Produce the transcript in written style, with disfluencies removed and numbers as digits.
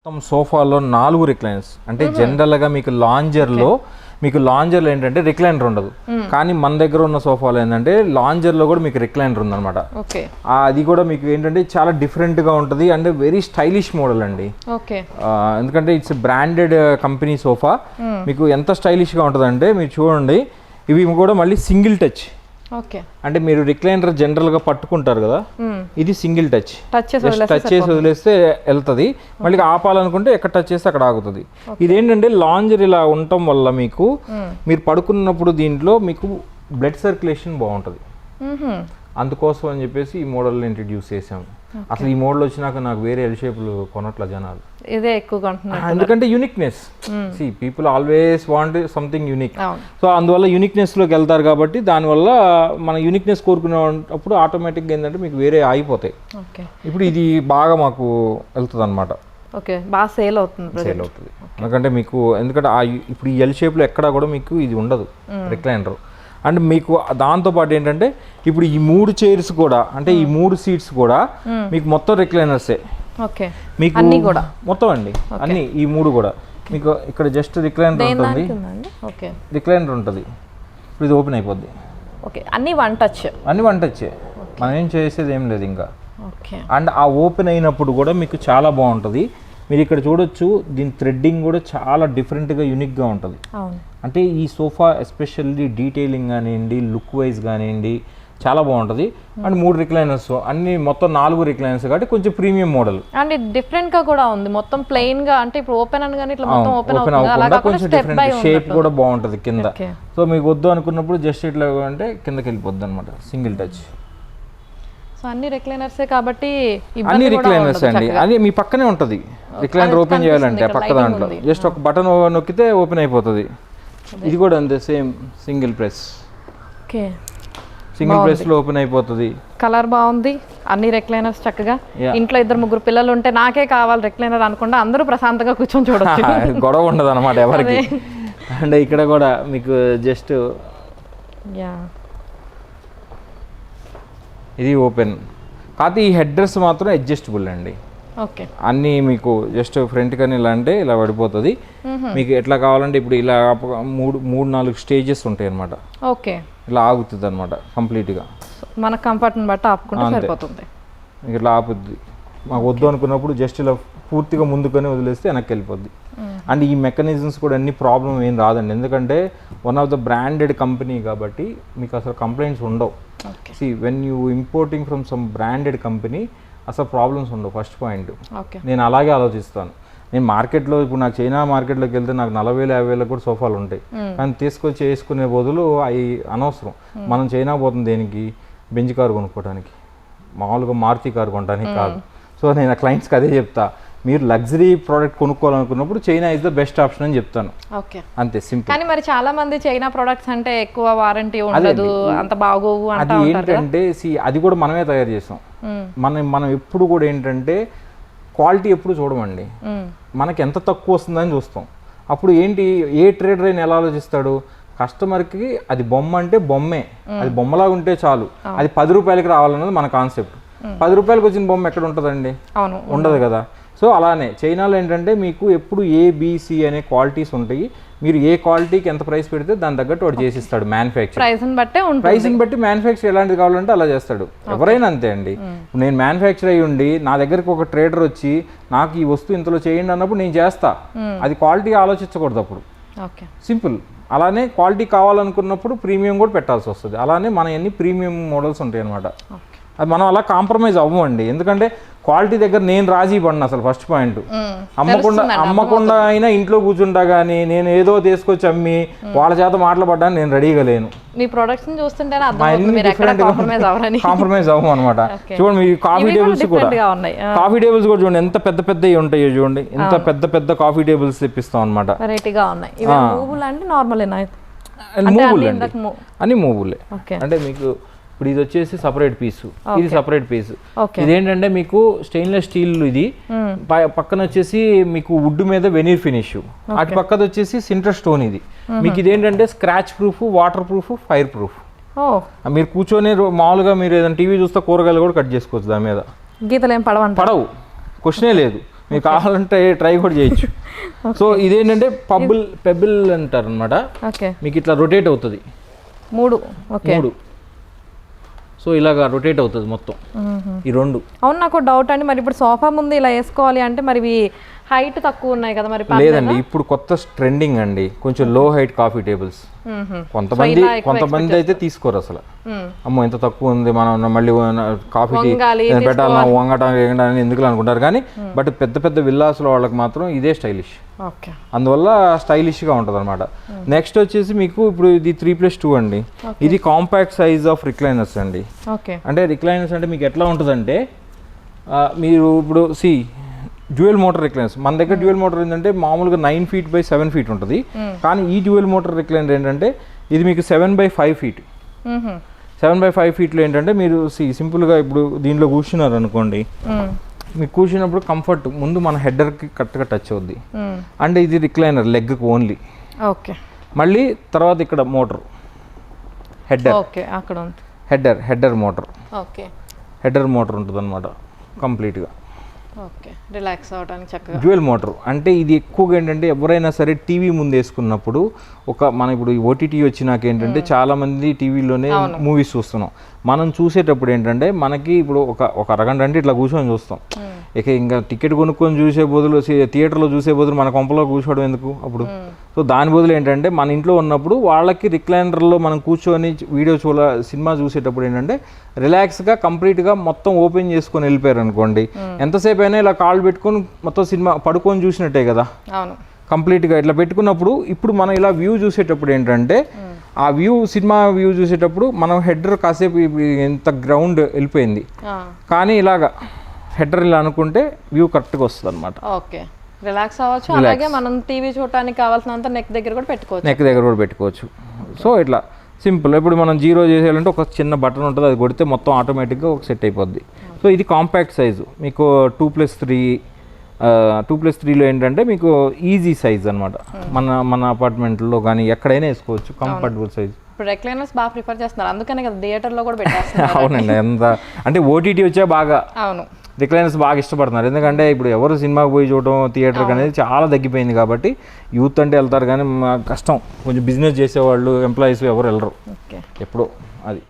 మొత్తం సోఫాలో 4 రిక్లైనర్స్ అంటే జనరల్గా మీకు లాంజర్లో ఏంటంటే రిక్లైనర్ ఉండదు, కానీ మన దగ్గర ఉన్న సోఫాలో ఏంటంటే లాంజర్లో కూడా మీకు రిక్లైనర్ ఉందన్నమాట. అది కూడా మీకు ఏంటంటే చాలా డిఫరెంట్గా ఉంటుంది అంటే వెరీ స్టైలిష్ మోడల్ అండి. ఎందుకంటే ఇట్స్ బ్రాండెడ్ కంపెనీ సోఫా. మీకు ఎంత స్టైలిష్గా ఉంటుంది అంటే మీరు చూడండి, ఇవి కూడా మళ్ళీ సింగిల్ టచ్. అంటే మీరు రిక్లైనర్ జనరల్ గా పట్టుకుంటారు కదా, ఇది సింగిల్ టచ్ చేసి వదిలేస్తే వెళ్తుంది. మళ్ళీ ఆపాలనుకుంటే ఎక్కడ టచ్ చేస్తే అక్కడ ఆగుతుంది. ఇదేంటంటే లాంజర్ ఇలా ఉండటం వల్ల మీకు మీరు పడుకున్నప్పుడు దీంట్లో మీకు బ్లడ్ సర్క్యులేషన్ బాగుంటుంది. అందుకోసం అని చెప్పేసి ఈ మోడల్ని ఇంట్రడ్యూస్ చేసాము. అసలు ఈ మోడల్ వచ్చినాక నాకు వేరే ఎల్ షేపులు కొనట్ల జనాలు, ఇదే ఎక్కువగా ఎందుకంటే uniqueness. People always want something unique. So అందువల్ల యూనిక్నెస్ లోకి వెళ్తారు కాబట్టి దానివల్ల మన యూనిక్నెస్ కోరుకునేటప్పుడు ఆటోమేటిక్గా ఏంటంటే మీకు వేరే ఆగిపోతాయి. ఇప్పుడు ఇది బాగా మాకు వెళ్తుంది అనమాట. బాగా సేల్ అవుతుంది. ఎందుకంటే మీకు ఇప్పుడు ఈ ఎల్ షేప్లో ఎక్కడా కూడా మీకు ఇది ఉండదు రిక్లైనర్. అండ్ మీకు దాంతోపాటు ఏంటంటే ఇప్పుడు ఈ 3 చైర్స్ కూడా అంటే ఈ 3 సీట్స్ కూడా మీకు మొత్తం రిక్లైనర్సే. మీకు మొత్తం అండి అన్ని ఈ 3 కూడా మీకు ఇక్కడ జస్ట్ రిక్లైనర్ ఉంటుంది. ఇప్పుడు ఇది ఓపెన్ అయిపోద్ది. అన్ని వన్ టచ్ మనం ఏం చేసేది ఏం లేదు ఇంకా. అండ్ ఆ ఓపెన్ అయినప్పుడు కూడా మీకు చాలా బాగుంటుంది. మీరు ఇక్కడ చూడొచ్చు, దీని థ్రెడ్డింగ్ కూడా చాలా డిఫరెంట్గా యూనిక్గా ఉంటుంది. అంటే ఈ సోఫా ఎస్పెషల్లీ డీటెయిలింగ్ కానివ్వండి, లుక్ వైజ్ కానివ్వండి చాలా బాగుంటుంది. అండ్ 3 రిక్లైనర్స్ అన్ని మొత్తం 4 రిక్లైనర్స్ కాబట్టి కొంచెం ప్రీమియం మోడల్. అండ్ డిఫరెంట్ గా కూడా ఉంది, మొత్తం ప్లెయిన్ గా అంటే ఇప్పుడు ఓపెన్ అనగానే ఇట్లా మొత్తం ఓపెన్ అవుతుంది, కొంచెం డిఫరెంట్ షేప్ కూడా బాగుంటుంది కింద. సో మీకు వద్దు అనుకున్నప్పుడు జస్ట్ ఇట్లా అంటే కిందకి వెళ్ళిపోద్ది అనమాట, సింగిల్ టచ్. సో అన్ని రిక్లైనర్సే కాబట్టి అన్ని రిక్లైనర్స్ అండి. అది మీ పక్కనే ఉంటుంది. రిక్లైనర్ ఓపెన్ చేయాలంటే పక్క దాంట్లో జస్ట్ ఒక బటన్ నొక్కితే ఓపెన్ అయిపోతుంది. ఇది కూడా అంతే, సేమ్ సింగిల్ ప్రెస్ లో ఓపెన్ అయిపోతుంది. కలర్ బాగుంది. అన్ని రిక్లైనర్స్ చక్కగా ఇంట్లో 2-3 పిల్లలు ఉంటే నాకే కావాలి రిక్లైనర్ అనకుండా అందరూ ప్రశాంతంగా కూర్చొని చూడొచ్చు, గొడవ ఉండదు అనమాట ఎవరికి. అండ్ ఇక్కడ కూడా మీకు జస్ట్ ఇది ఓపెన్ కాదు. ఈ హెడ్ డ్రెస్ మాత్రం అడ్జస్టబుల్ అండి. అన్నీ మీకు జస్ట్ ఫ్రంట్ కానీ ఇలా అంటే ఇలా పడిపోతుంది. మీకు ఎట్లా కావాలంటే ఇప్పుడు ఇలా 3-4 స్టేజెస్ ఉంటాయి అనమాట. ఇలా ఆగుతుంది అనమాట కంప్లీట్గా, మన కంఫర్ట్ని బట్టి ఆపుకుంటే సరిపోతుంది. మీకు ఇట్లా ఆపుద్ది. మాకు వద్దు అనుకున్నప్పుడు జస్ట్ ఇలా పూర్తిగా ముందుకొని వదిలేస్తే వెనక్కి వెళ్ళిపోద్ది. అండ్ ఈ మెకానిజమ్స్ కూడా అన్ని ప్రాబ్లం ఏం రాదండి, ఎందుకంటే one of the branded company కాబట్టి మీకు అసలు కంప్లైంట్స్ ఉండవు. When you importing from some branded company అసలు ప్రాబ్లమ్స్ ఉండవు. ఫస్ట్ పాయింట్ నేను అలాగే ఆలోచిస్తాను. నేను మార్కెట్లో ఇప్పుడు నాకు చైనా మార్కెట్లోకి వెళ్తే నాకు 40,000-50,000 కూడా సోఫాలు ఉంటాయి, కానీ తీసుకొచ్చి వేసుకునే బదులు అవి అనవసరం. మనం చైనా పోతుంది దేనికి? బెంజ్ కారు కొనుక్కోవడానికి, మామూలుగా మారుతి కారు కొనడానికి కాదు. సో నేను క్లయింట్స్కి అదే చెప్తా, మీరు లగ్జరీ ప్రోడక్ట్ కొనుక్కోవాలనుకున్నప్పుడు China is the best option అని చెప్తాను. అంతే, సింపుల్. కానీ మరి చాలా మంది చైనా ప్రొడక్ట్స్ అంటే ఎక్కువ వారంటీ ఉండదు, అంత బాగోవు. అది ఏంటంటే అది కూడా మనమే తయారు చేసాం. మనం ఎప్పుడు కూడా ఏంటంటే క్వాలిటీ ఎప్పుడు చూడమండి, మనకి ఎంత తక్కువ వస్తుందని చూస్తాం. అప్పుడు ఏంటి, ఏ ట్రేడర్ అయినా ఎలా ఆలోచిస్తాడు, కస్టమర్కి అది బొమ్మ అంటే బొమ్మే, అది బొమ్మలాగా ఉంటే చాలు, అది 10 రూపాయలకి రావాలన్నది మన కాన్సెప్ట్. 10 రూపాయలకి వచ్చిన బొమ్మ ఎక్కడ ఉంటుందండి? ఉండదు కదా. సో అలానే చైనాలో ఏంటంటే మీకు ఎప్పుడు ఏబిసి అనే క్వాలిటీస్ ఉంటాయి. మీరు ఏ క్వాలిటీకి ఎంత ప్రైస్ పెడితే దాని తగ్గట్టు వాడు చేసిస్తాడు. మ్యానుఫ్యాక్చర్ ప్రైస్ని బట్టి మ్యానుఫ్యాక్చర్ ఎలాంటిది కావాలంటే అలా చేస్తాడు. ఎవరైనా అంతే అండి. నేను మ్యానుఫ్యాక్చర్ అయ్యి ఉండి నా దగ్గరకు ఒక ట్రేడర్ వచ్చి నాకు ఈ వస్తువు ఇంతలో చేయండి అన్నప్పుడు నేను చేస్తా. అది క్వాలిటీ ఆలోచించకూడదు అప్పుడు, సింపుల్. అలానే క్వాలిటీ కావాలనుకున్నప్పుడు ప్రీమియం కూడా పెట్టాల్సి వస్తుంది. అలానే మన అన్ని ప్రీమియం మోడల్స్ ఉంటాయి అనమాట. అది మనం అలా కాంప్రమైజ్ అవ్వమండి, ఎందుకంటే క్వాలిటీ దగ్గర నేను రాజీ పడిన అసలు ఫస్ట్ పాయింట్. అమ్మకుండా అయినా ఇంట్లో కూర్చుంటా కానీ నేను ఏదో తీసుకొచ్చి అమ్మి వాళ్ళ చేత మాట్లాడడానికి నేను రెడీగా లేను. కాంప్రమైజ్ అవ్వం అనమాట. చూడండి మీ కాఫీ టేబుల్స్ కూడా చూడండి ఎంత పెద్ద పెద్దవి ఉంటాయో చూడండి, ఎంత పెద్ద పెద్ద కాఫీ టేబుల్స్ తెప్పిస్తాం అనమాట. అన్ని మూవులే. అంటే మీకు ఇప్పుడు ఇది వచ్చేసి సపరేట్ పీసు, ఇది సపరేట్ పీసు. ఇదేంటంటే మీకు స్టెయిన్లెస్ స్టీల్, ఇది పక్కన వచ్చేసి మీకు వుడ్ మీద వెనీర్ ఫినిష్, అటు పక్కన వచ్చేసి సింటర్ స్టోన్. ఇది మీకు ఇదేంటంటే scratch proof, water proof, fire proof. మీరు కూర్చొని మామూలుగా మీరు ఏదైనా టీవీ చూస్తే కూరగాయలు కూడా కట్ చేసుకోవచ్చు దాని మీద, గీతలు ఏం పడవు, క్వశ్చనే లేదు. మీకు కావాలంటే ట్రై కూడా చేయొచ్చు. సో ఇదేంటంటే పెబుల్ అంటారు అనమాట. ఓకే, మీకు ఇట్లా రొటేట్ అవుతుంది 3. సో ఇలాగా రొటేట్ అవుతుంది మొత్తం ఈ 2. అవును, నాకు డౌట్ అండి, మరి ఇప్పుడు సోఫా ముందు ఇలా వేసుకోవాలి అంటే మరి ఇవి హైట్ తక్కువ ఉన్నాయి కదా, మరి లేదండి ఇప్పుడు కొత్త ట్రెండింగ్ అండి కొంచెం లో హైట్ కాఫీ టేబుల్స్. కొంతమంది అయితే తీసుకోరు అసలు, అమ్మో ఎంత తక్కువ ఉంది మనం మళ్ళీ కాఫీకి పెట్టాలన్నా వంగటం వేయడానికి ఎందుకు అనుకుంటారు. కానీ బట్ పెద్ద పెద్ద విల్లాస్లో వాళ్ళకి మాత్రం ఇదే స్టైలిష్, అందువల్ల స్టైలిష్గా ఉంటుంది అనమాట. నెక్స్ట్ వచ్చేసి మీకు ఇప్పుడు ఇది 3+2 అండి. ఇది కాంపాక్ట్ సైజ్ ఆఫ్ రిక్లైనర్స్ అండి. అంటే రిక్లైనర్స్ అంటే మీకు ఎట్లా ఉంటుందంటే మీరు ఇప్పుడు డ్యూయల్ మోటార్ రిక్లైనర్స్ మన దగ్గర డ్యూయల్ మోటార్ ఏంటంటే మామూలుగా 9 feet by 7 feet ఉంటుంది. కానీ ఈ డ్యూయల్ మోటార్ రిక్లైనర్ ఏంటంటే ఇది మీకు 7 by 5 feet. 7 by 5 feetలో ఏంటంటే మీరు సింపుల్గా ఇప్పుడు దీనిలో కూర్చున్నారు అనుకోండి, మీకు కూర్చున్నప్పుడు కంఫర్ట్ ముందు మన హెడర్కి కరెక్ట్గా టచ్ అవుద్ది. అంటే ఇది రిక్లైనర్ లెగ్కి ఓన్లీ. ఓకే, మళ్ళీ తర్వాత ఇక్కడ మోటార్ హెడర్ మోటార్ ఉంటుంది అనమాట కంప్లీట్గా. రిలాక్స్ అవడానికి చక్కగా డ్యూయల్ మోటార్. అంటే ఇది ఎక్కువగా ఏంటంటే ఎవరైనా సరే టీవీ ముందు వేసుకున్నప్పుడు మనం ఇప్పుడు ఓటీటీ వచ్చినాక ఏంటంటే చాలా మంది టీవీలోనే మూవీస్ చూస్తున్నాం. మనం చూసేటప్పుడు ఏంటంటే మనకి ఇప్పుడు ఒక అరగంట అంటే ఇట్లా కూర్చొని చూస్తాం. ఇక ఇంకా టికెట్ కొనుక్కొని చూసే బదులు థియేటర్లో చూసే బదులు మన కొంపలో కూర్చోవడం ఎందుకు అప్పుడు. సో దాని బదులు ఏంటంటే మన ఇంట్లో ఉన్నప్పుడు వాళ్ళకి రిక్లైనర్లో మనం కూర్చొని సినిమా చూసేటప్పుడు ఏంటంటే రిలాక్స్గా కంప్లీట్గా మొత్తం ఓపెన్ చేసుకొని వెళ్ళిపోయారు అనుకోండి, ఎంతసేపు అయినా ఇలా కాళ్ళు పెట్టుకొని మొత్తం సినిమా పడుకొని చూసినట్టే కదా కంప్లీట్గా. ఇట్లా పెట్టుకున్నప్పుడు ఇప్పుడు మనం ఇలా వ్యూ చూసేటప్పుడు ఏంటంటే ఆ సినిమా వ్యూ చూసేటప్పుడు మనం హెడర్ కాసేపు ఎంత గ్రౌండ్ వెళ్ళిపోయింది, కానీ ఇలాగా హెడర్ ఇలా అనుకుంటే వ్యూ కరెక్ట్గా వస్తుంది అనమాట. ఓకే, రిలాక్స్ అవ్వచ్చు. అలాగే మనం టీవీ చూడడానికి కావాల్సినంత నెక్ దగ్గర కూడా పెట్టుకోవచ్చు. సో ఇట్లా సింపుల్. ఇప్పుడు మనం 0 చేసేయాలంటే ఒక చిన్న బటన్ ఉంటుంది, అది కొడితే మొత్తం ఆటోమేటిక్గా ఒక సెట్ అయిపోద్ది. సో ఇది కాంపాక్ట్ సైజు. మీకు 2+3లో ఏంటంటే మీకు ఈజీ సైజ్ అనమాట. మన అపార్ట్మెంట్లో కానీ ఎక్కడైనా వేసుకోవచ్చు, కంఫర్టబుల్ సైజ్. ఇప్పుడు రిక్లైనర్స్ బాగా ప్రిఫర్ చేస్తున్నారు, అందుకనే కదా థియేటర్లో కూడా పెట్టేస్తున్నారు. అవునండి, అంటే ఓటీటీ వచ్చా బాగా రిక్లైనర్స్ బాగా ఇష్టపడుతున్నారు. ఎందుకంటే ఇప్పుడు ఎవరు సినిమాకి పోయి చూడటం థియేటర్కి అనేది చాలా తగ్గిపోయింది కాబట్టి యూత్ అంటే వెళ్తారు, కానీ కష్టం కొంచెం బిజినెస్ చేసేవాళ్ళు ఎంప్లాయీస్ ఎవరు వెళ్ళరు ఎప్పుడో అది.